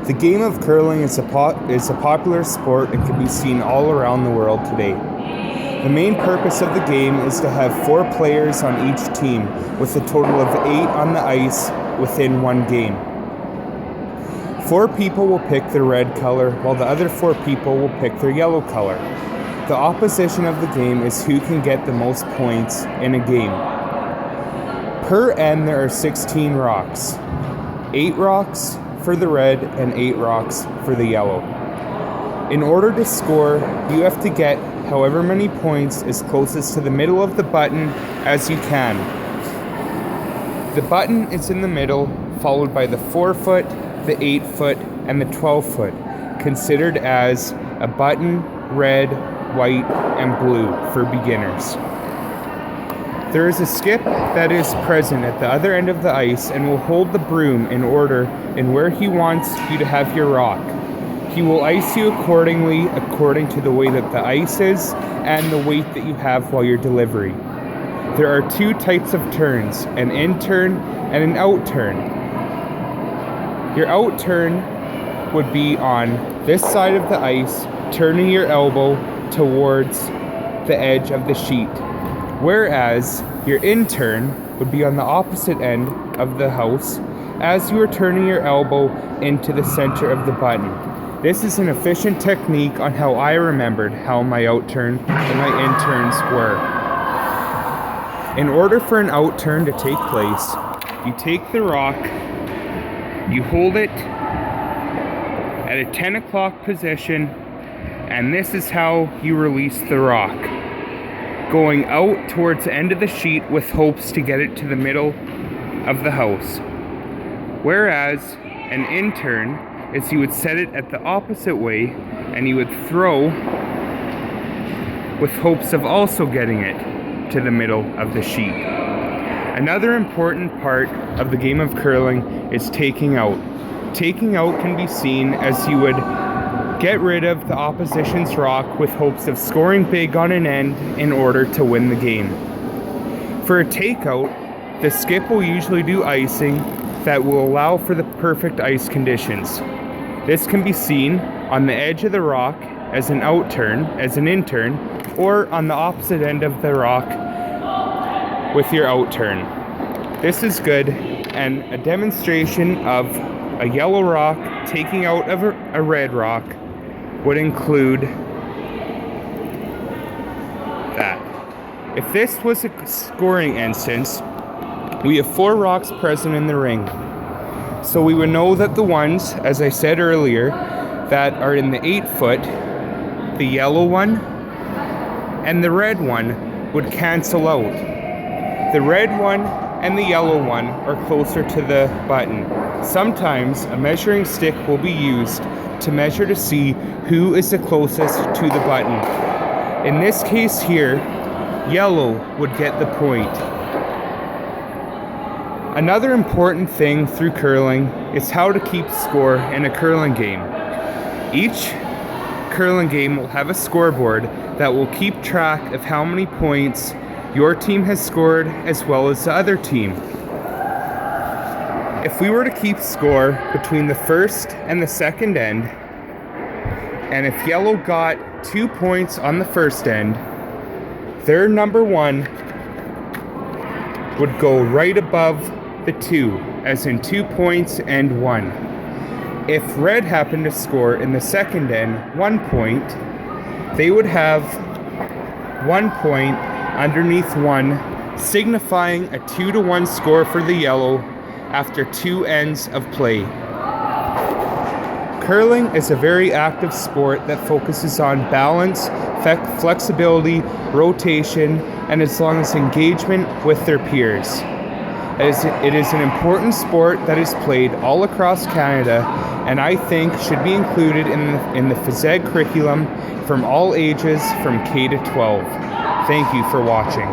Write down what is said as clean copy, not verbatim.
The game of curling is a popular sport and can be seen all around the world today. The main purpose of the game is to have 4 players on each team, with a total of 8 on the ice within one game. 4 people will pick their red color, while the other 4 people will pick their yellow color. The opposition of the game is who can get the most points in a game. Per end, there are 16 rocks. 8 rocks for the red and 8 rocks for the yellow. In order to score, you have to get however many points as closest to the middle of the button as you can. The button is in the middle, followed by the 4-foot, the 8-foot, and the 12-foot, considered as a button, red, white, and blue for beginners. There is a skip that is present at the other end of the ice and will hold the broom in order in where he wants you to have your rock. He will ice you accordingly according to the way that the ice is and the weight that you have while you're delivering. There are 2 types of turns, an in turn and an out turn. Your out turn would be on this side of the ice, turning your elbow towards the edge of the sheet. Whereas your in turn would be on the opposite end of the house as you are turning your elbow into the center of the button. This is an efficient technique on how I remembered how my out turn and my in turns were. In order for an out turn to take place, you take the rock, you hold it at a 10 o'clock position, and this is how you release the rock, going out towards the end of the sheet with hopes to get it to the middle of the house. Whereas an in turn is you would set it at the opposite way and you would throw with hopes of also getting it to the middle of the sheet. Another important part of the game of curling is taking out. Taking out can be seen as you would get rid of the opposition's rock with hopes of scoring big on an end in order to win the game. For a takeout, the skip will usually do icing that will allow for the perfect ice conditions. This can be seen on the edge of the rock as an out turn, as an in turn, or on the opposite end of the rock with your out turn. This is good, and a demonstration of a yellow rock taking out of a red rock would include that. If this was a scoring instance, we have 4 rocks present in the ring. So we would know that the ones, as I said earlier, that are in the 8-foot, the yellow one and the red one would cancel out. The red one and the yellow one are closer to the button. Sometimes a measuring stick will be used to measure to see who is the closest to the button. In this case here, yellow would get the point. Another important thing through curling is how to keep score in a curling game. Each curling game will have a scoreboard that will keep track of how many points your team has scored as well as the other team. If we were to keep score between the first and the second end, and if yellow got 2 points on the first end, their number 1 would go right above the 2, as in 2 points and 1. If red happened to score in the second end 1 point, they would have 1 point underneath 1, signifying a 2-1 score for the yellow after 2 ends of play. Curling is a very active sport that focuses on balance, flexibility, rotation, and as long as engagement with their peers. It is an important sport that is played all across Canada, and I think should be included in the phys ed curriculum from all ages from K to 12. Thank you for watching.